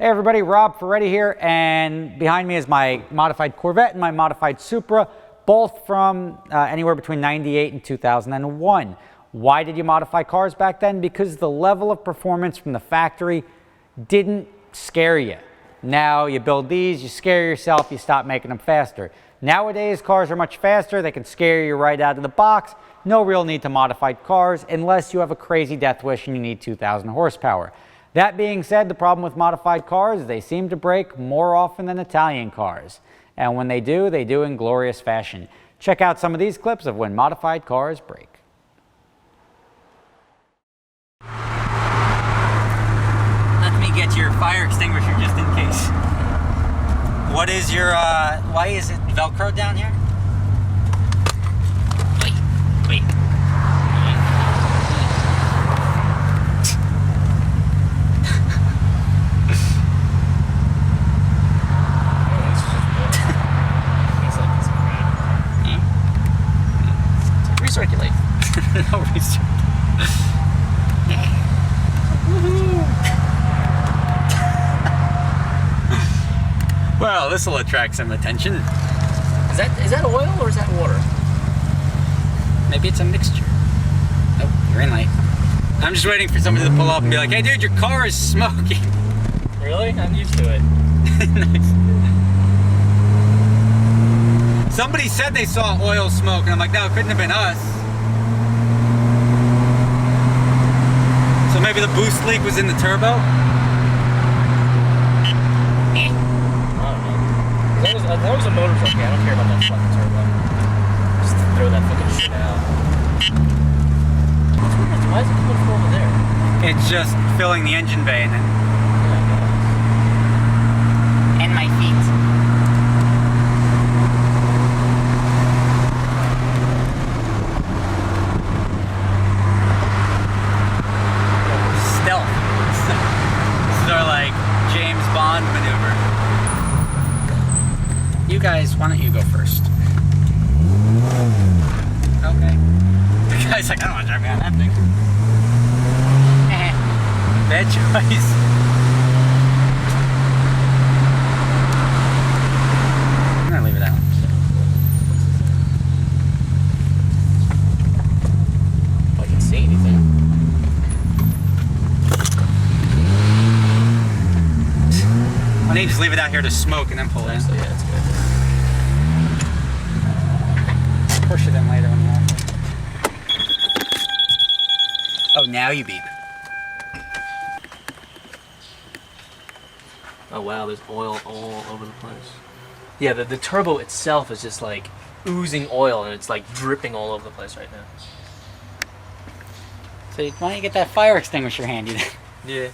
Hey everybody, Rob Ferretti here, and behind me is my modified Corvette and my modified Supra, both from anywhere between 98 and 2001. Why did you modify cars back then? Because the level of performance from the factory didn't scare you. Now you build these, you scare yourself, you stop making them faster. Nowadays cars are much faster, they can scare you right out of the box. No real need to modify cars unless you have a crazy death wish and you need 2,000 horsepower. That being said, the problem with modified cars is they seem to break more often than Italian cars. And when they do in glorious fashion. Check out some of these clips of when modified cars break. Let me get your fire extinguisher just in case. What is your, why is it Velcro down here? Wait. Recirculate. No recirculate. Well, this will attract some attention. Is that oil or is that water? Maybe it's a mixture. Oh, green light. I'm just waiting for somebody to pull up and be like, "Hey, dude, your car is smoking." Really? I'm used to it. Nice. Somebody said they saw oil smoke, and I'm like, no, it couldn't have been us. So maybe the boost leak was in the turbo? I don't know. As long as the motor's okay, I don't care about that fucking turbo. Just throw that fucking shit out. Why is it coming from over there? It's just filling the engine bay and then... And my feet. You guys, why don't you go first? Okay. The guy's like, I don't want to drive me on that thing. Bad choice. I'm gonna leave it out. I can see anything. Why don't you just leave it out here to smoke and then pull it in? So yeah, that's good. Push it in later when you have to. Oh, now you beep. Oh wow, there's oil all over the place. Yeah, the turbo itself is just like oozing oil and it's like dripping all over the place right now. So why don't you get that fire extinguisher handy then? Yeah.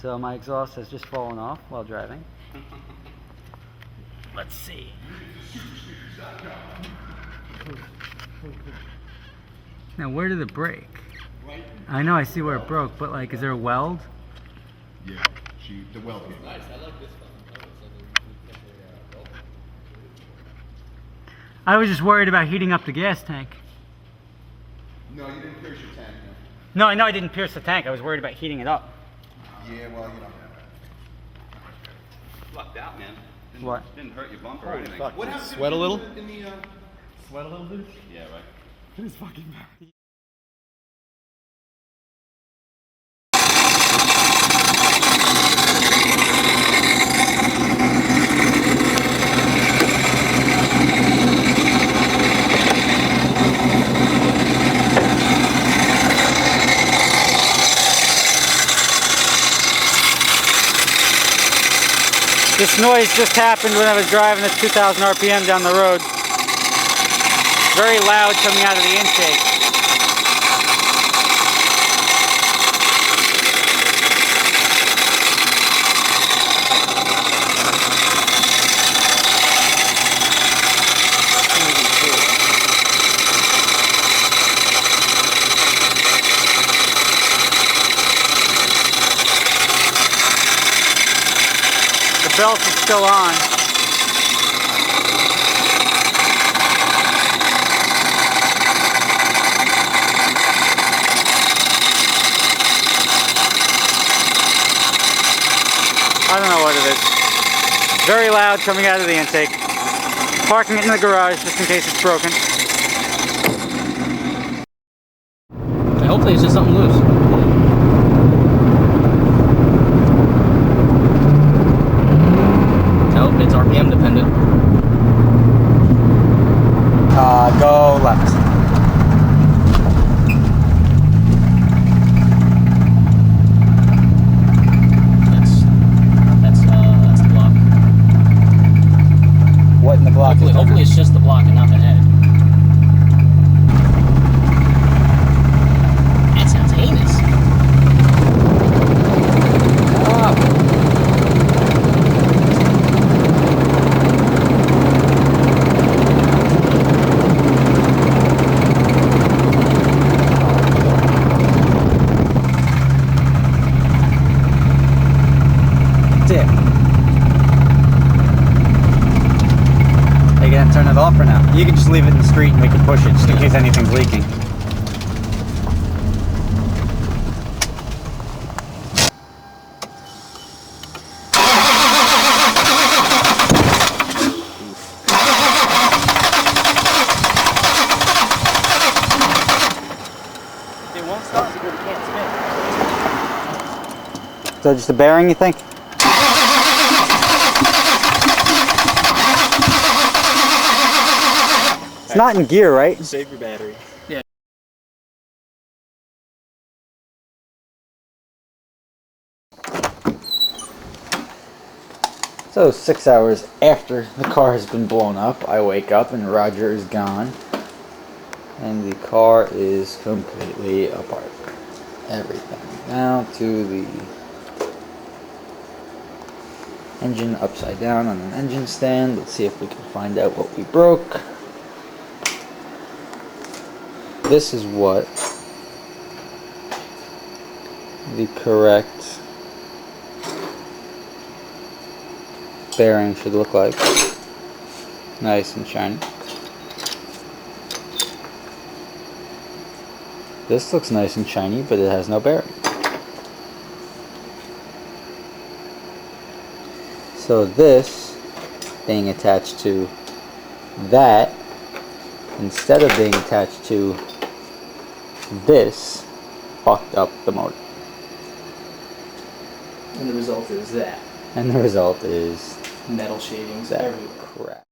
So my exhaust has just fallen off while driving. Let's see. Now, where did it break? Right. I know I see where it broke, but like, is there a weld? Yeah, the weld came Nice, out. I like this one. I was just worried about heating up the gas tank. No, you didn't pierce your tank. No, I know I didn't pierce the tank. I was worried about heating it up. Yeah, well, you know. Lucked out, man. What? Didn't hurt your bumper or anything. What happened? Sweat a little? In the, Sweat a little bit? Yeah, right. It is fucking bad. This noise just happened when I was driving at 2,000 RPM down the road. Very loud coming out of the intake. The belt is still on. I don't know what it is. Very loud coming out of the intake. Parking it in the garage just in case it's broken. Hopefully it's just something loose. Nope, it's RPM dependent. Go left. That's the block. What in the block? Hopefully it's just the block and not the head. That sounds heinous. Dip. Are you gonna turn it off or now? You can just leave it in the street and we can push it just in case anything's leaking. It won't start because it can't spin. Is that just a bearing, you think? It's not in gear, right? Save your battery. So 6 hours after the car has been blown up, I wake up and Roger is gone. And the car is completely apart. Everything. Down to the engine upside down on an engine stand. Let's see if we can find out what we broke. This is what the correct bearing should look like. Nice and shiny. This looks nice and shiny, but it has no bearing. So this being attached to that instead of being attached to this fucked up the motor. And the result is that. And the result is Metal shavings that everywhere. crap.